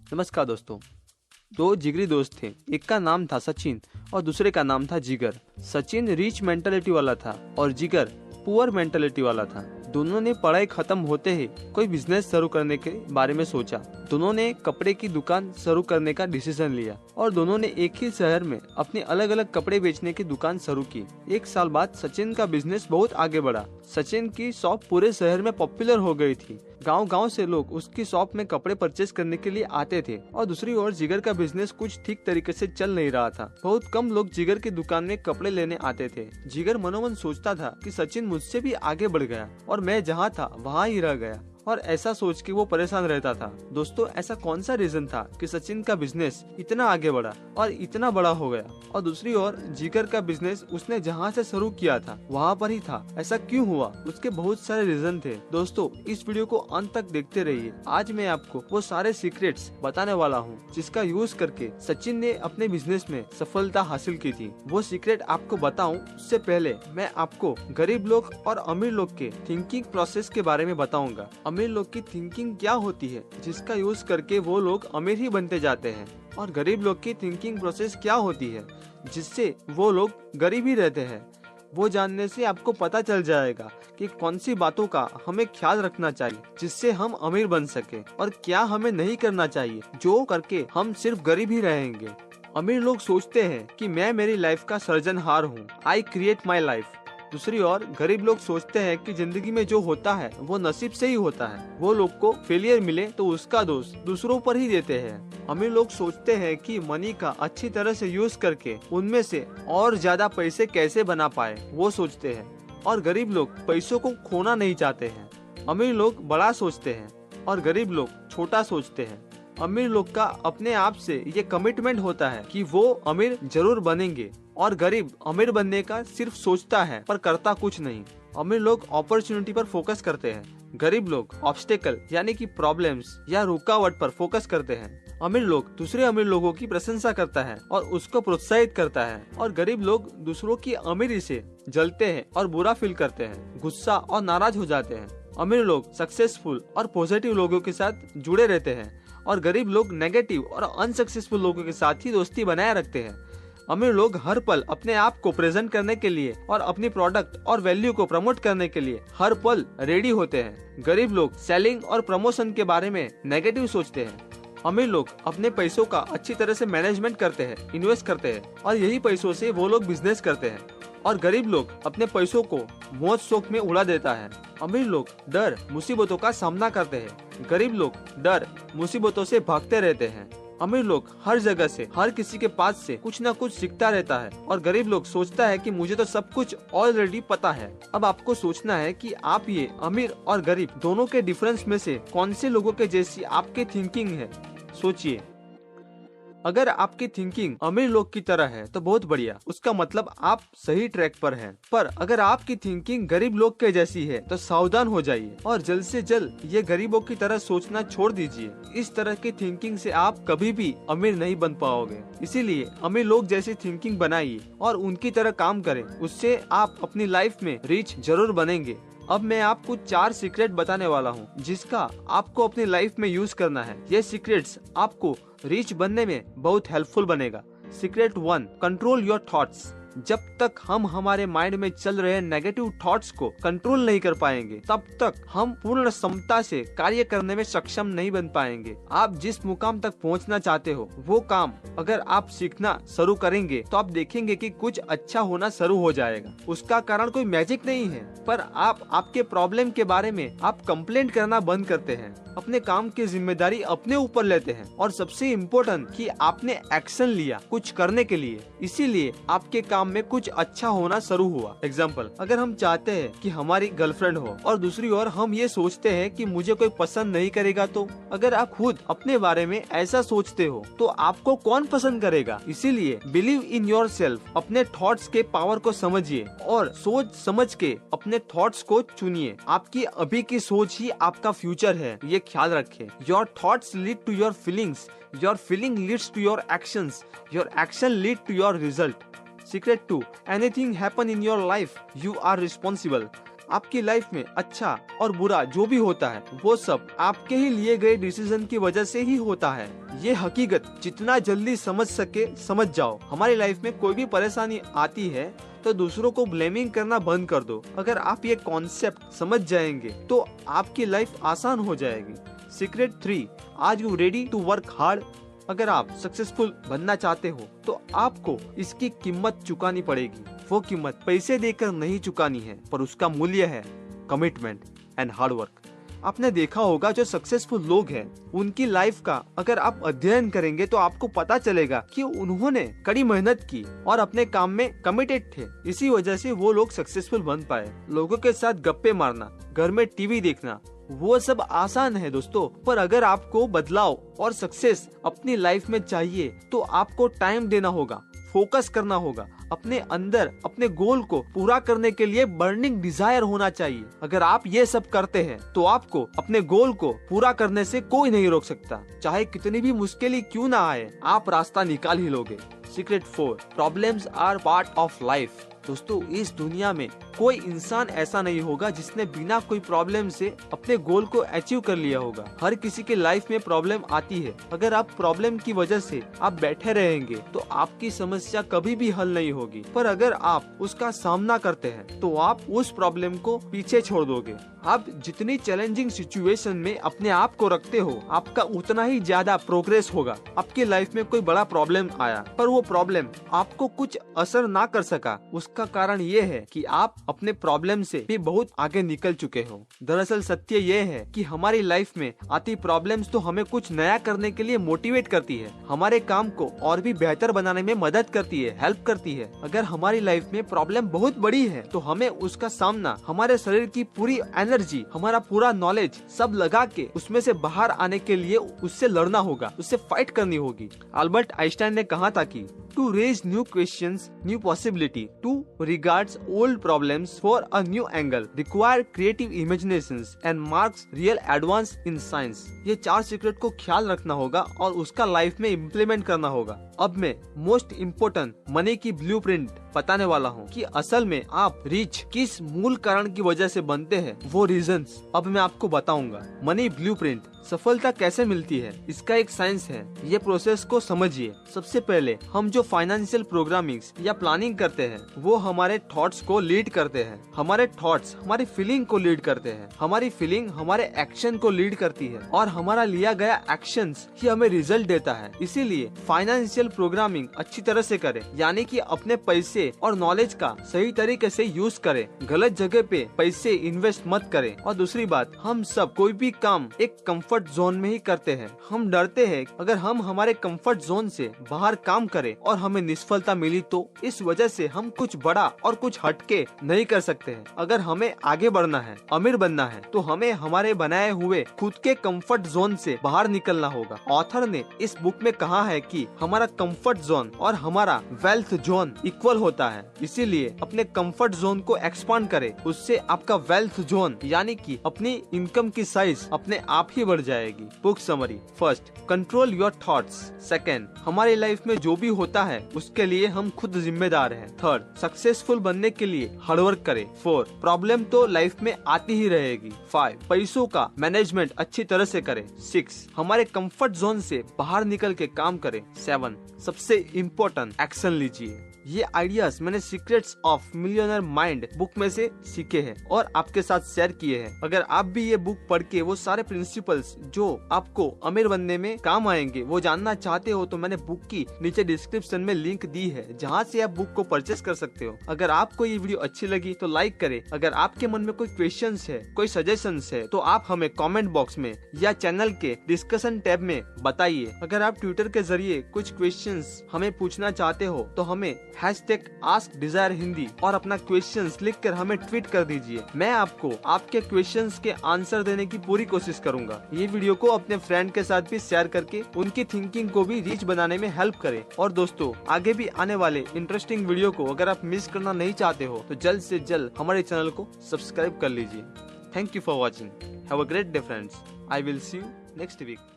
नमस्कार दोस्तों। दो जिगरी दोस्त थे। एक का नाम था सचिन और दूसरे का नाम था जिगर। सचिन रिच मेंटालिटी वाला था और जिगर पुअर मेंटालिटी वाला था। दोनों ने पढ़ाई खत्म होते ही कोई बिजनेस शुरू करने के बारे में सोचा। दोनों ने कपड़े की दुकान शुरू करने का डिसीजन लिया और दोनों ने एक ही शहर में अपनी अलग अलग कपड़े बेचने की दुकान शुरू की। 1 साल बाद सचिन का बिजनेस बहुत आगे बढ़ा। सचिन की शॉप पूरे शहर में पॉपुलर हो गई थी। गांव-गांव से लोग उसकी शॉप में कपड़े परचेज करने के लिए आते थे। और दूसरी ओर जिगर का बिजनेस कुछ ठीक तरीके से चल नहीं रहा था। बहुत कम लोग जिगर की दुकान में कपड़े लेने आते थे। जिगर मनोमन सोचता था कि सचिन मुझसे भी आगे बढ़ गया और मैं जहाँ था वहाँ ही रह गया, और ऐसा सोच के वो परेशान रहता था। दोस्तों, ऐसा कौन सा रीजन था कि सचिन का बिजनेस इतना आगे बढ़ा और इतना बड़ा हो गया, और दूसरी ओर जिगर का बिजनेस उसने जहाँ से शुरू किया था वहाँ पर ही था? ऐसा क्यों हुआ? उसके बहुत सारे रीजन थे। दोस्तों, इस वीडियो को अंत तक देखते रहिए। आज मैं आपको वो सारे सीक्रेट्स बताने वाला हूँ जिसका यूज करके सचिन ने अपने बिजनेस में सफलता हासिल की थी। वो सीक्रेट आपको बताऊँ उससे पहले मैं आपको गरीब लोग और अमीर लोग के थिंकिंग प्रोसेस के बारे में बताऊंगा। अमीर लोग की थिंकिंग क्या होती है जिसका यूज करके वो लोग अमीर ही बनते जाते हैं, और गरीब लोग की थिंकिंग प्रोसेस क्या होती है जिससे वो लोग गरीब ही रहते हैं। वो जानने से आपको पता चल जाएगा कि कौन सी बातों का हमें ख्याल रखना चाहिए जिससे हम अमीर बन सके, और क्या हमें नहीं करना चाहिए जो करके हम सिर्फ गरीब ही रहेंगे। अमीर लोग सोचते हैं कि मैं मेरी लाइफ का सर्जनहार हूँ, आई क्रिएट माई लाइफ। दूसरी ओर गरीब लोग सोचते हैं कि जिंदगी में जो होता है वो नसीब से ही होता है। वो लोग को फेलियर मिले तो उसका दोष दूसरों पर ही देते हैं। अमीर लोग सोचते हैं कि मनी का अच्छी तरह से यूज करके उनमें से और ज्यादा पैसे कैसे बना पाए, वो सोचते हैं। और गरीब लोग पैसों को खोना नहीं चाहते हैं। अमीर लोग बड़ा सोचते हैं और गरीब लोग छोटा सोचते हैं। अमीर लोग का अपने आप से ये कमिटमेंट होता है कि वो अमीर जरूर बनेंगे, और गरीब अमीर बनने का सिर्फ सोचता है पर करता कुछ नहीं। अमीर लोग अपॉर्चुनिटी पर फोकस करते हैं, गरीब लोग ऑब्स्टेकल यानी कि प्रॉब्लम्स या रुकावट पर फोकस करते हैं। अमीर लोग दूसरे अमीर लोगों की प्रशंसा करता है और उसको प्रोत्साहित करता है, और गरीब लोग दूसरों की अमीरी से जलते हैं और बुरा फील करते हैं, गुस्सा और नाराज हो जाते हैं। अमीर लोग सक्सेसफुल और पॉजिटिव लोगों के साथ जुड़े रहते हैं, और गरीब लोग नेगेटिव और अनसक्सेसफुल लोगों के साथ ही दोस्ती बनाए रखते हैं। अमीर लोग हर पल अपने आप को प्रेजेंट करने के लिए और अपनी प्रोडक्ट और वैल्यू को प्रमोट करने के लिए हर पल रेडी होते हैं। गरीब लोग सेलिंग और प्रमोशन के बारे में नेगेटिव सोचते हैं। अमीर लोग अपने पैसों का अच्छी तरह से मैनेजमेंट करते हैं, इन्वेस्ट करते हैं, और यही पैसों से वो लोग बिजनेस करते हैं। और गरीब लोग अपने पैसों को मौज शौक में उड़ा देता है। अमीर लोग डर मुसीबतों का सामना करते हैं, गरीब लोग डर मुसीबतों से भागते रहते हैं। अमीर लोग हर जगह से हर किसी के पास से कुछ न कुछ सीखता रहता है, और गरीब लोग सोचता है कि मुझे तो सब कुछ ऑलरेडी पता है। अब आपको सोचना है कि आप ये अमीर और गरीब दोनों के डिफरेंस में से कौन से लोगों के जैसी आपकी थिंकिंग है। सोचिए, अगर आपकी थिंकिंग अमीर लोग की तरह है तो बहुत बढ़िया, उसका मतलब आप सही ट्रैक पर हैं। पर अगर आपकी थिंकिंग गरीब लोग के जैसी है तो सावधान हो जाइए और जल्द से जल्द ये गरीबों की तरह सोचना छोड़ दीजिए। इस तरह की थिंकिंग से आप कभी भी अमीर नहीं बन पाओगे। इसीलिए अमीर लोग जैसी थिंकिंग बनाइए और उनकी तरह काम करें, उससे आप अपनी लाइफ में रिच जरूर बनेंगे। अब मैं आपको 4 सीक्रेट बताने वाला हूँ जिसका आपको अपनी लाइफ में यूज करना है। ये सीक्रेट्स आपको रिच बनने में बहुत हेल्पफुल बनेगा। Secret 1, control your thoughts. जब तक हम हमारे माइंड में चल रहे नेगेटिव थॉट्स को कंट्रोल नहीं कर पाएंगे तब तक हम पूर्ण क्षमता से कार्य करने में सक्षम नहीं बन पाएंगे। आप जिस मुकाम तक पहुंचना चाहते हो वो काम अगर आप सीखना शुरू करेंगे तो आप देखेंगे कि कुछ अच्छा होना शुरू हो जाएगा। उसका कारण कोई मैजिक नहीं है, पर आप आपके प्रॉब्लम के बारे में आप कंप्लेंट करना बंद करते हैं, अपने काम की जिम्मेदारी अपने ऊपर लेते हैं, और सबसे इम्पोर्टेंट कि आपने एक्शन लिया कुछ करने के लिए, इसीलिए आपके काम में कुछ अच्छा होना शुरू हुआ। एग्जाम्पल, अगर हम चाहते हैं कि हमारी गर्लफ्रेंड हो और दूसरी ओर हम ये सोचते हैं कि मुझे कोई पसंद नहीं करेगा, तो अगर आप खुद अपने बारे में ऐसा सोचते हो तो आपको कौन पसंद करेगा? इसीलिए बिलीव इन योर सेल्फ। अपने थॉट्स के पावर को समझिए और सोच समझ के अपने थॉट्स को चुनिए। आपकी अभी की सोच ही आपका फ्यूचर है, ये ख्याल रखें। Your thoughts lead to your feelings, your feeling leads to your actions, your action lead to your result. Secret 2, anything happen in your life, you are responsible. आपकी लाइफ में अच्छा और बुरा जो भी होता है वो सब आपके ही लिए गए डिसीजन की वजह से ही होता है। ये हकीकत जितना जल्दी समझ सके समझ जाओ। हमारी लाइफ में कोई भी परेशानी आती है तो दूसरों को ब्लेमिंग करना बंद कर दो। अगर आप ये कॉन्सेप्ट समझ जाएंगे तो आपकी लाइफ आसान हो जाएगी। Secret 3, are you ready to work hard? अगर आप सक्सेसफुल बनना चाहते हो तो आपको इसकी कीमत चुकानी पड़ेगी। वो कीमत पैसे देकर नहीं चुकानी है, पर उसका मूल्य है कमिटमेंट एंड हार्ड वर्क। आपने देखा होगा जो सक्सेसफुल लोग हैं उनकी लाइफ का अगर आप अध्ययन करेंगे तो आपको पता चलेगा कि उन्होंने कड़ी मेहनत की और अपने काम में कमिटेड थे। इसी वजह से वो लोग सक्सेसफुल बन पाए। लोगों के साथ गप्पे मारना, घर में टीवी देखना, वो सब आसान है दोस्तों, पर अगर आपको बदलाव और सक्सेस अपनी लाइफ में चाहिए तो आपको टाइम देना होगा, फोकस करना होगा। अपने अंदर अपने गोल को पूरा करने के लिए बर्निंग डिजायर होना चाहिए। अगर आप ये सब करते हैं तो आपको अपने गोल को पूरा करने से कोई नहीं रोक सकता। चाहे कितनी भी मुश्किलें क्यों ना आए, आप रास्ता निकाल ही लोगे। Secret 4, problems are part of life. दोस्तों, इस दुनिया में कोई इंसान ऐसा नहीं होगा जिसने बिना कोई प्रॉब्लम से अपने गोल को अचीव कर लिया होगा। हर किसी के लाइफ में प्रॉब्लम आती है। अगर आप प्रॉब्लम की वजह से आप बैठे रहेंगे तो आपकी समस्या कभी भी हल नहीं होगी। पर अगर आप उसका सामना करते हैं तो आप उस प्रॉब्लम को पीछे छोड़ दोगे। आप जितनी चैलेंजिंग सिचुएशन में अपने आप को रखते हो, आपका उतना ही ज्यादा प्रोग्रेस होगा। आपकी लाइफ में कोई बड़ा प्रॉब्लम आया पर वो प्रॉब्लम आपको कुछ असर ना कर सका, उसका कारण ये है कि आप अपने प्रॉब्लम से भी बहुत आगे निकल चुके हो। दरअसल सत्य ये है कि हमारी लाइफ में आती प्रॉब्लम्स तो हमें कुछ नया करने के लिए मोटिवेट करती है, हमारे काम को और भी बेहतर बनाने में मदद करती है, हेल्प करती है। अगर हमारी लाइफ में प्रॉब्लम बहुत बड़ी है तो हमें उसका सामना हमारे शरीर की पूरी एनर्जी, हमारा पूरा नॉलेज सब लगा के उसमें से बाहर आने के लिए उससे लड़ना होगा, उससे फाइट करनी होगी। अल्बर्ट आइंस्टाइन ने कहा था कि to raise new questions, new possibility, to regards old problems for a new angle, require creative imaginations and marks real advance in science। ये 4 सीक्रेट को ख्याल रखना होगा और उसका लाइफ में इम्प्लीमेंट करना होगा। अब मैं मोस्ट इम्पोर्टेंट मनी की ब्लूप्रिंट बताने वाला हूँ कि असल में आप रिच किस मूल कारण की वजह से बनते हैं, वो रीजंस अब मैं आपको बताऊंगा। मनी ब्लूप्रिंट, सफलता कैसे मिलती है, इसका एक साइंस है। ये प्रोसेस को समझिए। सबसे पहले हम जो फाइनेंशियल प्रोग्रामिंग्स या प्लानिंग करते हैं वो हमारे थॉट्स को लीड करते हैं। हमारे थॉट्स हमारी फीलिंग को लीड करते हैं, हमारी फीलिंग हमारे एक्शन को लीड करती है और हमारा लिया गया एक्शंस ही हमें रिजल्ट देता है। इसीलिए फाइनेंशियल प्रोग्रामिंग अच्छी तरह से करें, यानी कि अपने पैसे और नॉलेज का सही तरीके से यूज करें। गलत जगह पे पैसे इन्वेस्ट मत करें। और दूसरी बात, हम सब कोई भी काम एक कंफर्ट जोन में ही करते हैं। हम डरते हैं अगर हम हमारे कंफर्ट जोन से बाहर काम करें और हमें निष्फलता मिली तो इस वजह से हम कुछ बड़ा और कुछ हटके नहीं कर सकते हैं। अगर हमें आगे बढ़ना है, अमीर बनना है, तो हमें हमारे बनाए हुए खुद के कंफर्ट जोन से बाहर निकलना होगा। ऑथर ने इस बुक में कहा है कि हमारा कंफर्ट जोन और हमारा वेल्थ जोन इक्वल होता है। इसीलिए अपने कंफर्ट जोन को एक्सपांड करें, उससे आपका वेल्थ जोन यानी कि अपनी इनकम की साइज अपने आप ही बढ़ जाएगी। Book summary, first, control your thoughts. Second, हमारी लाइफ में जो भी होता है उसके लिए हम खुद जिम्मेदार हैं। थर्ड, सक्सेसफुल बनने के लिए हार्डवर्क करें। 4, प्रॉब्लम तो लाइफ में आती ही रहेगी। 5, पैसों का मैनेजमेंट अच्छी तरह से करें। 6, हमारे कंफर्ट जोन से बाहर निकल के काम करें। 7, सबसे इम्पोर्टेंट, एक्शन लीजिए। ये आइडियाज मैंने secrets of millionaire mind book में से सीखे हैं और आपके साथ शेयर किए हैं। अगर आप भी ये बुक पढ़ के वो सारे प्रिंसिपल्स जो आपको अमीर बनने में काम आएंगे वो जानना चाहते हो तो मैंने बुक की नीचे डिस्क्रिप्शन में लिंक दी है, जहाँ से आप बुक को परचेस कर सकते हो। अगर आपको ये वीडियो अच्छी लगी तो लाइक करें। अगर आपके मन में कोई क्वेश्चंस है, कोई सजेशंस है तो आप हमें कमेंट बॉक्स में या चैनल के डिस्कशन टैब में बताइए। अगर आप ट्विटर के जरिए कुछ क्वेश्चंस हमें पूछना चाहते हो तो हमें #AskDesireHindi और अपना क्वेश्चंस लिखकर हमें ट्वीट कर दीजिए। मैं आपको आपके क्वेश्चंस के आंसर देने की पूरी कोशिश करूंगा। ये वीडियो को अपने फ्रेंड के साथ भी शेयर करके उनकी थिंकिंग को भी रीच बनाने में हेल्प करें। और दोस्तों, आगे भी आने वाले इंटरेस्टिंग वीडियो को अगर आप मिस करना नहीं चाहते हो तो जल्द से जल्द हमारे चैनल को सब्सक्राइब कर लीजिए। Thank you for watching. Have a great day friends. I will see you next week.